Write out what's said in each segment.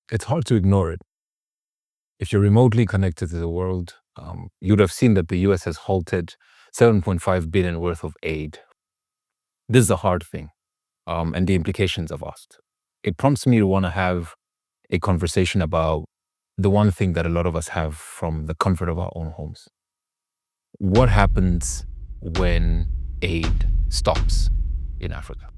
It's hard to ignore it. If you're remotely connected to the world, you'd have seen that the US has halted 7.5 billion worth of aid. This is a hard thing, and the implications are vast. It prompts me to want to have a conversation about the one thing that a lot of us have from the comfort of our own homes. What happens when aid stops in Africa?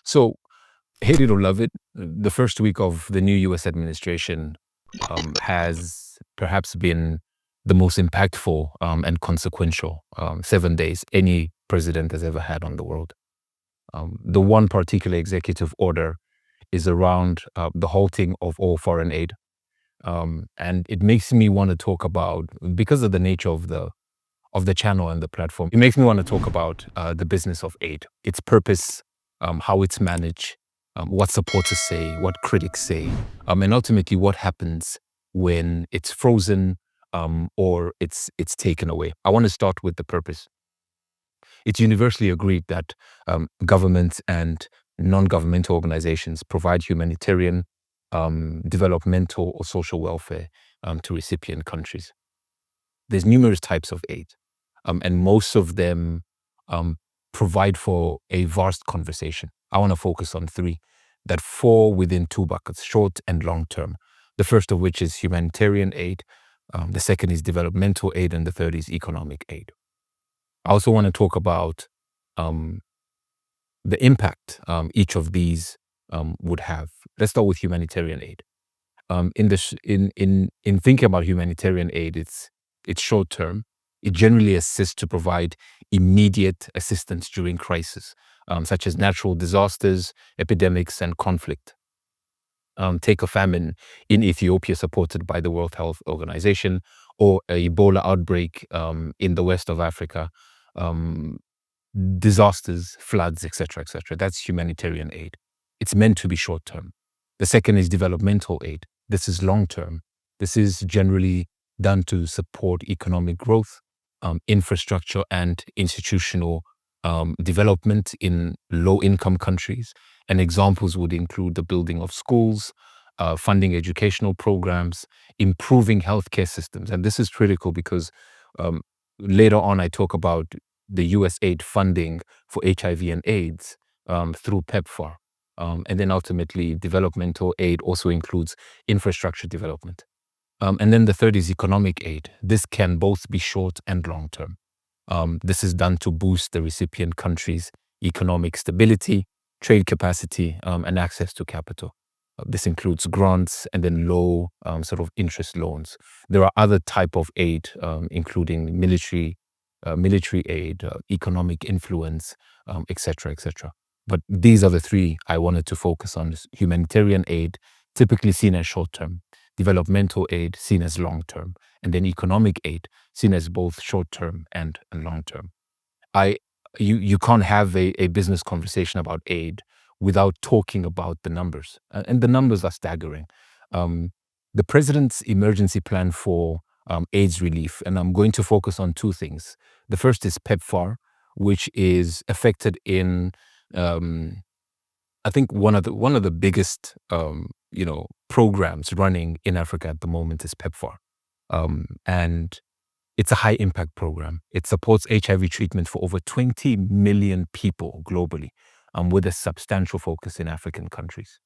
So, hate it or love it, the first week of the new US administration has perhaps been the most impactful and consequential 7 days any president has ever had on the world. The one particular executive order is around the halting of all foreign aid. And it makes me want to talk about, because of the nature of the channel and the platform, it makes me want to talk about the business of aid, its purpose, how it's managed, what supporters say, what critics say, and ultimately what happens when it's frozen or it's taken away. I want to start with the purpose. It's universally agreed that governments and non-governmental organizations provide humanitarian, developmental, or social welfare to recipient countries. There's numerous types of aid, and most of them provide for a vast conversation. I want to focus on three that fall within two buckets, short and long term. The first of which is humanitarian aid, the second is developmental aid, and the third is economic aid. I also want to talk about the impact each of these would have. Let's start with humanitarian aid. In thinking about humanitarian aid, it's short term. It generally assists to provide immediate assistance during crisis, such as natural disasters, epidemics, and conflict. Take a famine in Ethiopia supported by the World Health Organization, or an Ebola outbreak in the west of Africa, disasters, floods, etc., etc. That's humanitarian aid. It's meant to be short term. The second is developmental aid. This is long term. This is generally done to support economic growth, infrastructure, and institutional development in low-income countries. And examples would include the building of schools, funding educational programs, improving healthcare systems. And this is critical because later on I talk about the USAID funding for HIV and AIDS through PEPFAR. And then ultimately, developmental aid also includes infrastructure development. And then the third is economic aid. This can both be short and long term. This is done to boost the recipient country's economic stability, trade capacity, and access to capital. This includes grants and then low sort of interest loans. There are other type of aid, including military aid, economic influence, etc., etc. But these are the three I wanted to focus on: humanitarian aid, typically seen as short term; developmental aid, seen as long term; and then economic aid, seen as both short term and long term. You can't have a business conversation about aid without talking about the numbers, and the numbers are staggering. The president's emergency plan for AIDS relief, and I'm going to focus on two things. The first is PEPFAR, which is affected in I think one of the biggest programs running in Africa at the moment is PEPFAR, and it's a high impact program. It supports HIV treatment for over 20 million people globally, with a substantial focus in African countries.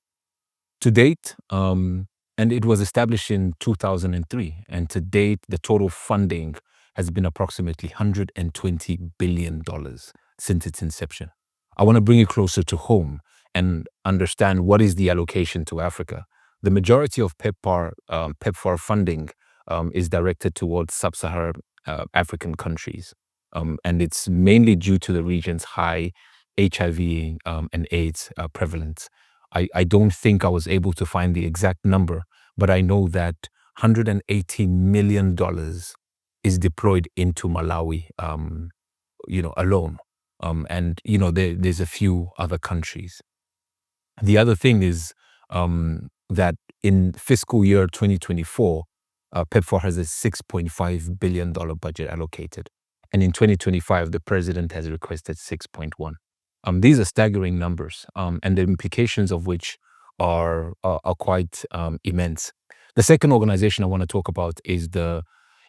To date, and it was established in 2003, and to date, the total funding has been approximately $120 billion since its inception. I want to bring it closer to home and understand what is the allocation to Africa. The majority of PEPFAR funding is directed towards sub-Saharan African countries, and it's mainly due to the region's high HIV and AIDS prevalence. I don't think I was able to find the exact number, but I know that $118 million is deployed into Malawi, alone. And there's a few other countries. The other thing is that in fiscal year 2024, PEPFAR has a $6.5 billion budget allocated. And in 2025, the president has requested 6.1. These are staggering numbers, and the implications of which are quite immense. The second organization I want to talk about is the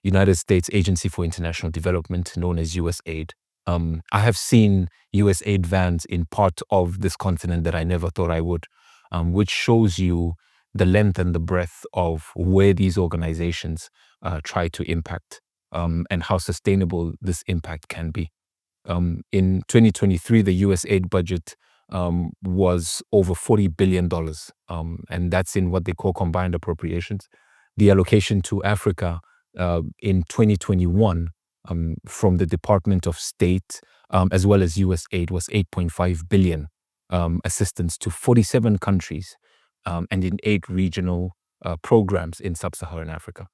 United States Agency for International Development, known as USAID. I have seen USAID vans in part of this continent that I never thought I would, which shows you the length and the breadth of where these organizations try to impact, and how sustainable this impact can be. In 2023, the USAID budget was over $40 billion, and that's in what they call combined appropriations. The allocation to Africa in 2021 from the Department of State as well as USAID was 8.5 billion assistance to 47 countries and in 8 regional programs in sub-Saharan Africa.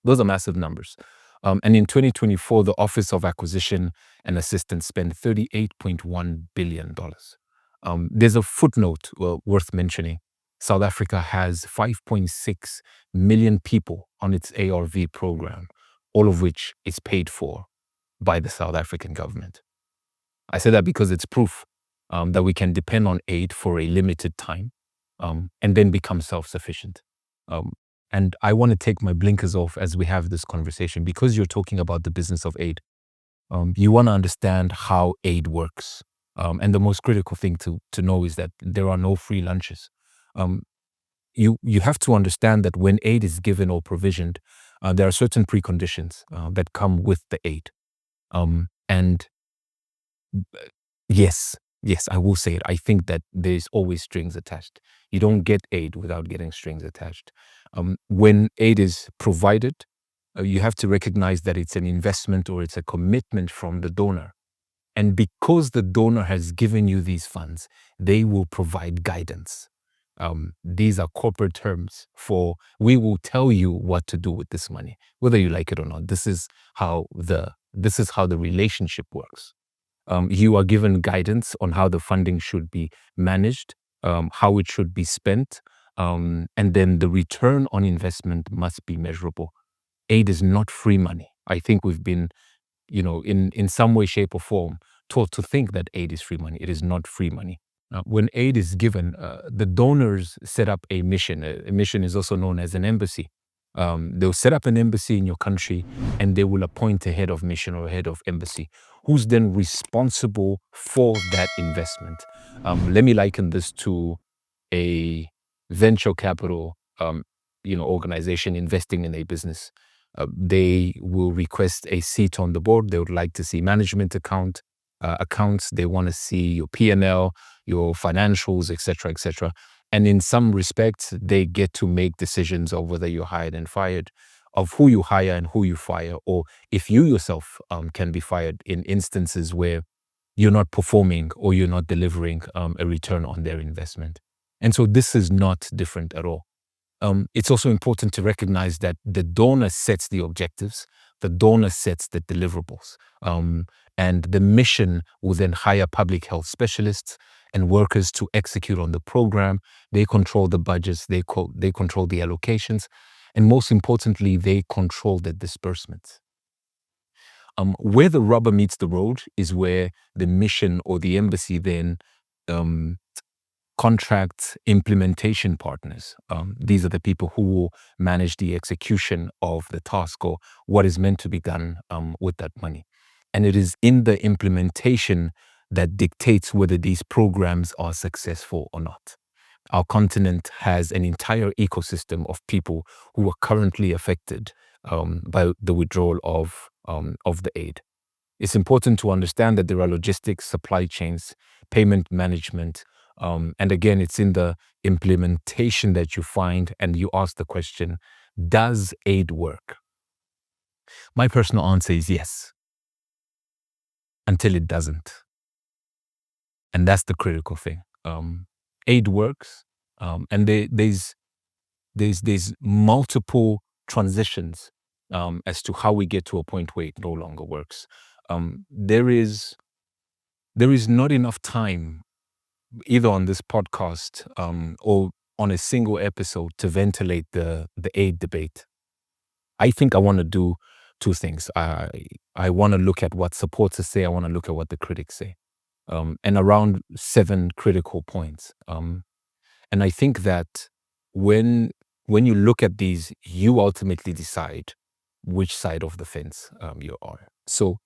Those are massive numbers. And in 2024, the Office of Acquisition and Assistance spent $38.1 billion. There's a footnote worth mentioning. South Africa has 5.6 million people on its ARV program, all of which is paid for by the South African government. I say that because it's proof that we can depend on aid for a limited time and then become self-sufficient. And I want to take my blinkers off as we have this conversation because you're talking about the business of aid. You want to understand how aid works. And the most critical thing to know is that there are no free lunches. You have to understand that when aid is given or provisioned, there are certain preconditions that come with the aid. And yes, I will say it. I think that there's always strings attached. You don't get aid without getting strings attached. When aid is provided, you have to recognize that it's an investment or it's a commitment from the donor. And because the donor has given you these funds, they will provide guidance. These are corporate terms for we will tell you what to do with this money, whether you like it or not. This is how the relationship works. You are given guidance on how the funding should be managed, how it should be spent, and then the return on investment must be measurable. Aid is not free money. I think we've been, in some way, shape, or form, taught to think that aid is free money. It is not free money. When aid is given, the donors set up a mission. A mission is also known as an embassy. They'll set up an embassy in your country and they will appoint a head of mission or a head of embassy who's then responsible for that investment. Let me liken this to a venture capital organization investing in a business. They will request a seat on the board. They would like to see management accounts. They want to see your P&L, your financials, etc., etc. And in some respects, they get to make decisions of whether you're hired and fired, of who you hire and who you fire, or if you yourself can be fired in instances where you're not performing or you're not delivering a return on their investment. And so this is not different at all. It's also important to recognize that the donor sets the objectives, the donor sets the deliverables, and the mission will then hire public health specialists and workers to execute on the program. They control the budgets, they control the allocations, and most importantly, they control the disbursements. Where the rubber meets the road is where the mission or the embassy then contracts implementation partners. These are the people who will manage the execution of the task or what is meant to be done with that money. And it is in the implementation that dictates whether these programs are successful or not. Our continent has an entire ecosystem of people who are currently affected by the withdrawal of the aid. It's important to understand that there are logistics, supply chains, payment management, and again, it's in the implementation that you find and you ask the question, does aid work? My personal answer is yes, until it doesn't. And that's the critical thing. Aid works, and there's multiple transitions as to how we get to a point where it no longer works. There is not enough time, either on this podcast or on a single episode, to ventilate the aid debate. I think I want to do two things. I want to look at what supporters say. I want to look at what the critics say, and around 7 critical points. And I think that when you look at these, you ultimately decide which side of the fence you are. So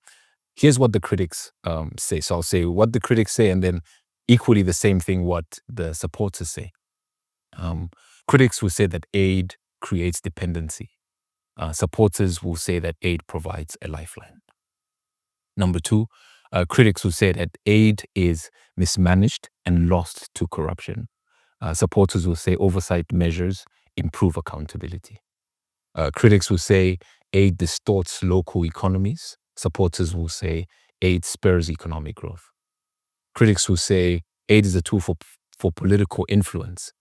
here's what the critics say. So I'll say what the critics say, and then equally the same thing what the supporters say. Critics will say that aid creates dependency. Supporters will say that aid provides a lifeline. Number two, critics will say that aid is mismanaged and lost to corruption. Supporters will say oversight measures improve accountability. Critics will say aid distorts local economies. Supporters will say aid spurs economic growth. Critics will say aid is a tool for political influence.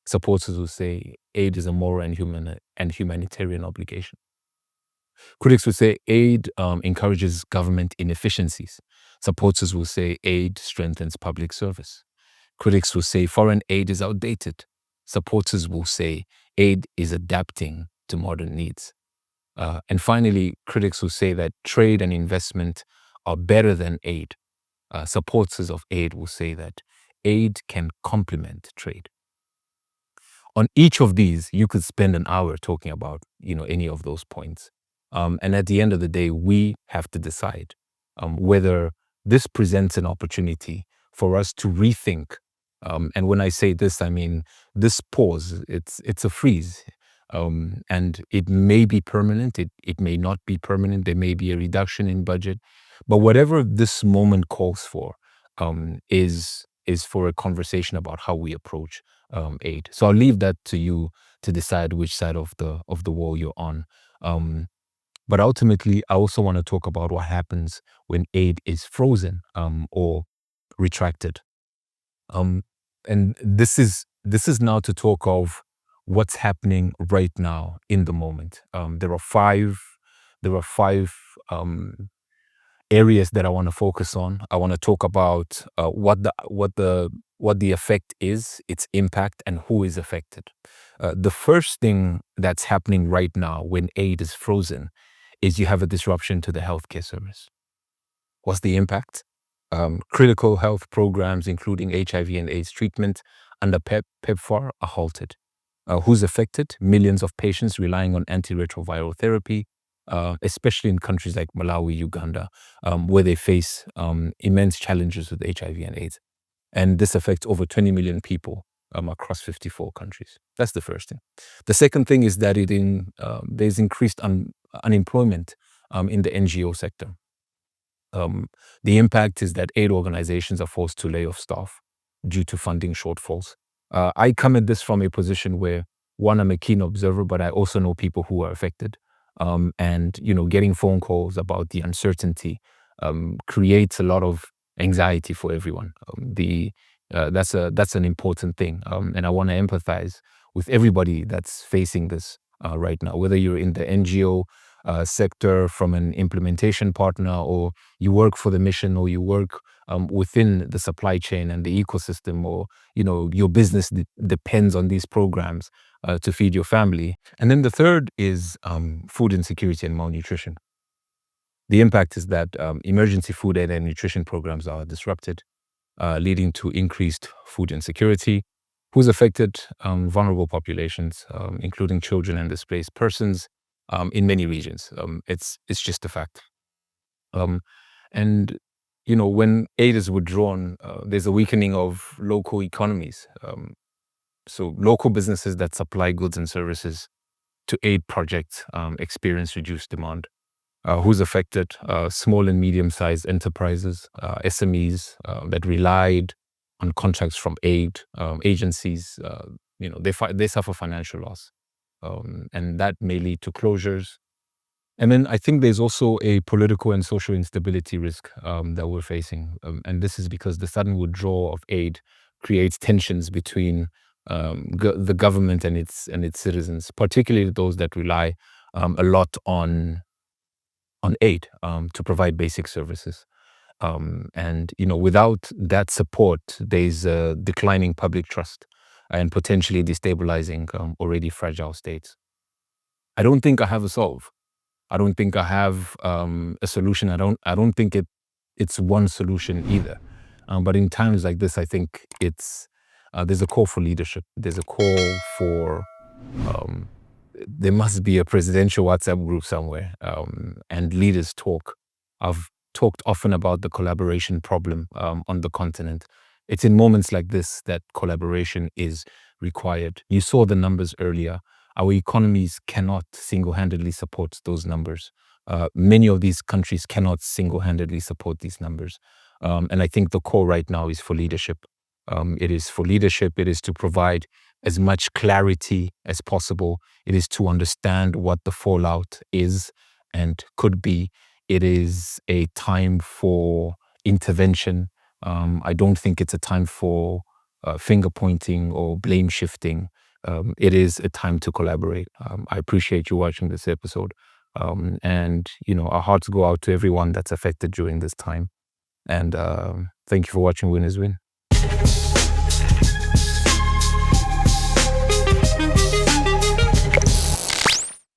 Supporters will say aid is a moral and humanitarian obligation. Critics will say aid encourages government inefficiencies. Supporters will say aid strengthens public service. Critics will say foreign aid is outdated. Supporters will say aid is adapting to modern needs. And finally, critics will say that trade and investment are better than aid. Supporters of aid will say that aid can complement trade. On each of these, you could spend an hour talking about, any of those points. And at the end of the day, we have to decide whether this presents an opportunity for us to rethink. And when I say this, I mean this pause. It's a freeze, and it may be permanent. It may not be permanent. There may be a reduction in budget, but whatever this moment calls for is for a conversation about how we approach aid. So I'll leave that to you to decide which side of the wall you're on. But ultimately, I also want to talk about what happens when aid is frozen or retracted. And this is now to talk of what's happening right now in the moment. There are five areas that I want to focus on. I want to talk about what the effect is, its impact, and who is affected. The first thing that's happening right now when aid is frozen is you have a disruption to the healthcare service. What's the impact? Critical health programs, including HIV and AIDS treatment under PEPFAR, are halted. Who's affected? Millions of patients relying on antiretroviral therapy, especially in countries like Malawi, Uganda, where they face immense challenges with HIV and AIDS. And this affects over 20 million people across 54 countries. That's the first thing. The second thing is that there's increased unemployment in the NGO sector. The impact is that aid organizations are forced to lay off staff due to funding shortfalls. I come at this from a position where, one, I'm a keen observer, but I also know people who are affected. And getting phone calls about the uncertainty creates a lot of anxiety for everyone. That's an important thing, and I want to empathize with everybody that's facing this right now, whether you're in the NGO sector from an implementation partner, or you work for the mission, or you work within the supply chain and the ecosystem, or your business depends on these programs to feed your family. And then the third is food insecurity and malnutrition. The impact is that emergency food aid and nutrition programs are disrupted, leading to increased food insecurity. Who's affected? Vulnerable populations, including children and displaced persons in many regions. It's just a fact. And when aid is withdrawn, there's a weakening of local economies. So local businesses that supply goods and services to aid projects experience reduced demand. Who's affected? Small and medium-sized enterprises, SMEs that relied on contracts from aid agencies. They suffer financial loss, and that may lead to closures. And then I think there's also a political and social instability risk that we're facing, and this is because the sudden withdrawal of aid creates tensions between the government and its citizens, particularly those that rely a lot on aid to provide basic services. And without that support, there's a declining public trust and potentially destabilizing already fragile states. I don't think I have a solve. I don't think I have a solution. I don't think it's one solution either. But in times like this, I think there's a call for leadership. There's a call for um, there must be a presidential WhatsApp group somewhere, and leaders talk. I've talked often about the collaboration problem on the continent. It's in moments like this that collaboration is required. You saw the numbers earlier. Our economies cannot single-handedly support those numbers. Many of these countries cannot single-handedly support these numbers. And I think the call right now is for leadership. It is for leadership. It is to provide as much clarity as possible. It is to understand what the fallout is and could be. It is a time for intervention. I don't think it's a time for finger pointing or blame shifting. It is a time to collaborate. I appreciate you watching this episode. And, our hearts go out to everyone that's affected during this time. And thank you for watching Win is Win.